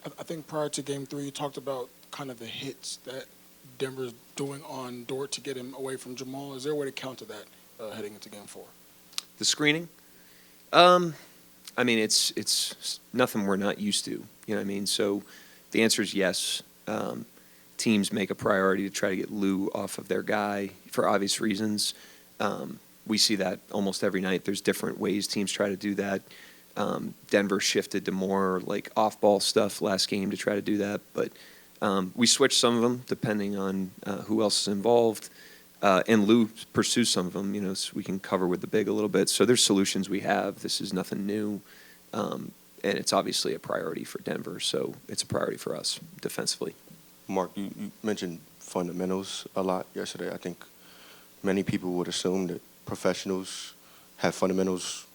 I think prior to Game 3, you talked about kind of the hits that Denver's doing on Dort to get him away from Jamal. Is there a way to counter that heading into Game 4? The screening? I mean, it's nothing we're not used to. You know what I mean? So the answer is yes. Teams make a priority to try to get Lou off of their guy for obvious reasons. We see that almost every night. There's different ways teams try to do that. Denver shifted to more like off-ball stuff last game to try to do that, but we switched some of them depending on who else is involved. And Lou pursues some of them, you know, so we can cover with the big a little bit. So there's solutions we have. This is nothing new. And it's obviously a priority for Denver, so it's a priority for us defensively. Mark, you mentioned fundamentals a lot yesterday. I think many people would assume that professionals have fundamentals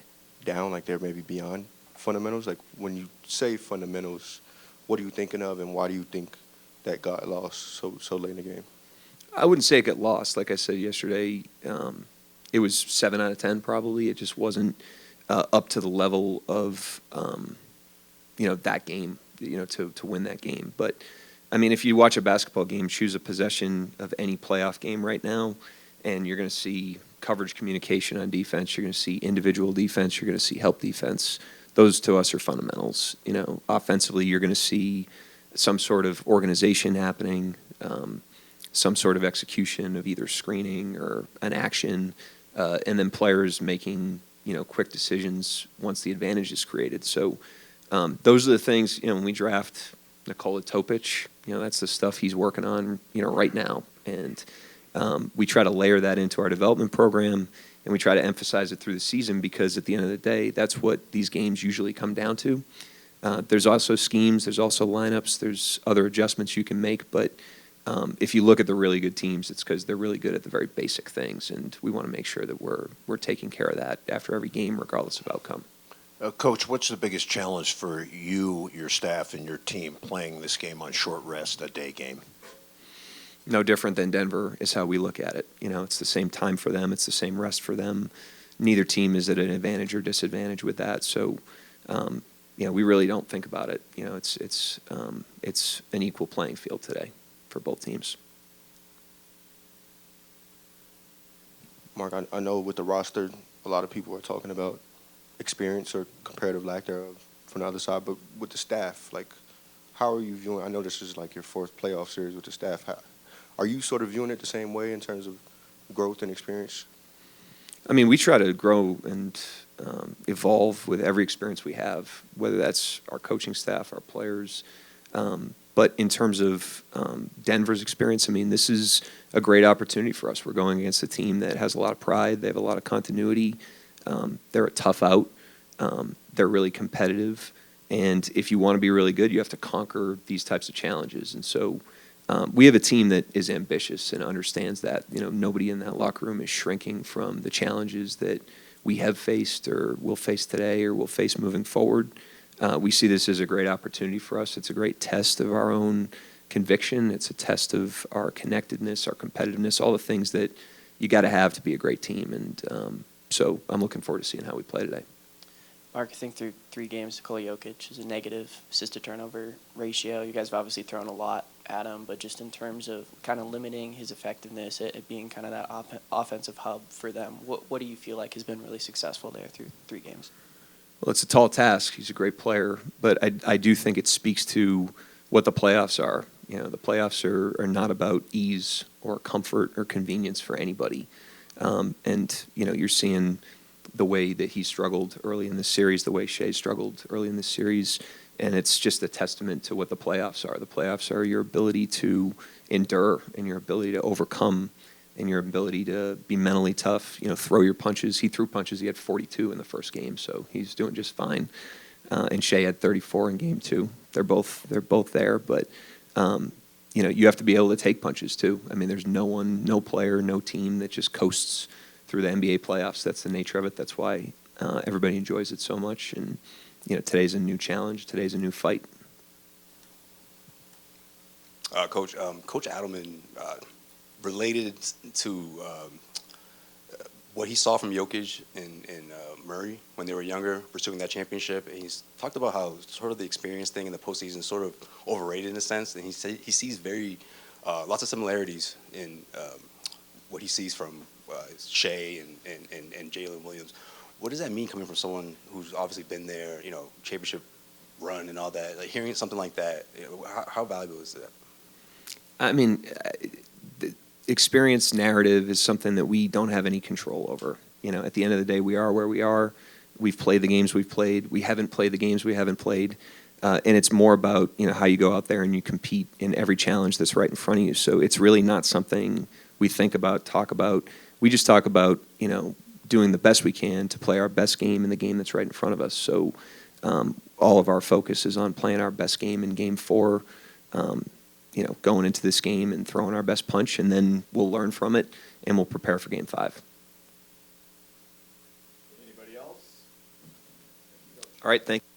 down, like they're maybe beyond fundamentals. Like when you say fundamentals, what are you thinking of, and why do you think that got lost so late in the game? I wouldn't say it got lost. Like I said yesterday, it was 7 out of 10 probably. It just wasn't up to the level of, that game, to win that game. But, I mean, if you watch a basketball game, choose a possession of any playoff game right now, and you're going to see coverage communication on defense. You're going to see individual defense. You're going to see help defense. Those, to us, are fundamentals. Offensively, you're going to see some sort of organization happening, some sort of execution of either screening or an action, and then players making, quick decisions once the advantage is created. So those are the things, when we draft Nikola Topic, that's the stuff he's working on, right now. And we try to layer that into our development program, and we try to emphasize it through the season because at the end of the day, that's what these games usually come down to. There's also schemes, there's also lineups, there's other adjustments you can make, but if you look at the really good teams, it's because they're really good at the very basic things, and we want to make sure that we're taking care of that after every game, regardless of outcome. Coach, what's the biggest challenge for you, your staff, and your team playing this game on short rest, a day game? No different than Denver is how we look at it. It's the same time for them. It's the same rest for them. Neither team is at an advantage or disadvantage with that. So, we really don't think about it. It's an equal playing field today for both teams. Mark, I know with the roster, a lot of people are talking about experience or comparative lack thereof from the other side, but with the staff, like, how are you viewing? I know this is like your fourth playoff series with the staff. Are you sort of viewing it the same way in terms of growth and experience? I mean, we try to grow and evolve with every experience we have, whether that's our coaching staff, our players. But in terms of Denver's experience, I mean, this is a great opportunity for us. We're going against a team that has a lot of pride. They have a lot of continuity. They're a tough out. They're really competitive. And if you want to be really good, you have to conquer these types of challenges. And so we have a team that is ambitious and understands that. Nobody in that locker room is shrinking from the challenges that we have faced or will face today or will face moving forward. We see this as a great opportunity for us. It's a great test of our own conviction. It's a test of our connectedness, our competitiveness, all the things that you got to have to be a great team. And so I'm looking forward to seeing how we play today. Mark, I think through 3 games, Nikola Jokic is a negative assist-to-turnover ratio. You guys have obviously thrown a lot at him, but just in terms of kind of limiting his effectiveness at being kind of that offensive hub for them, what do you feel like has been really successful there through 3 games? Well, it's a tall task. He's a great player, but I do think it speaks to what the playoffs are. The playoffs are not about ease or comfort or convenience for anybody. And you're seeing the way that he struggled early in this series, the way Shea struggled early in this series, and it's just a testament to what the playoffs are. The playoffs are your ability to endure and your ability to overcome and your ability to be mentally tough, throw your punches. He threw punches. He had 42 in the first game, so he's doing just fine. And Shea had 34 in game 2. They're both there, but you have to be able to take punches too. I mean, there's no player, no team that just coasts through the NBA playoffs. That's the nature of it. That's why everybody enjoys it so much. And today's a new challenge. Today's a new fight. Coach Adelman related to what he saw from Jokic in Murray when they were younger, pursuing that championship. And he's talked about how sort of the experience thing in the postseason is sort of overrated in a sense. And he sees very lots of similarities in what he sees from Shea and Jalen Williams. What does that mean coming from someone who's obviously been there, championship run and all that? Like hearing something like that, how valuable is that? I mean, the experience narrative is something that we don't have any control over. At the end of the day, we are where we are. We've played the games we've played. We haven't played the games we haven't played. And it's more about, how you go out there and you compete in every challenge that's right in front of you. So it's really not something we think about, talk about. We just talk about, doing the best we can to play our best game in the game that's right in front of us. So all of our focus is on playing our best game in Game 4, going into this game and throwing our best punch, and then we'll learn from it and we'll prepare for Game 5. Anybody else? All right, thank you.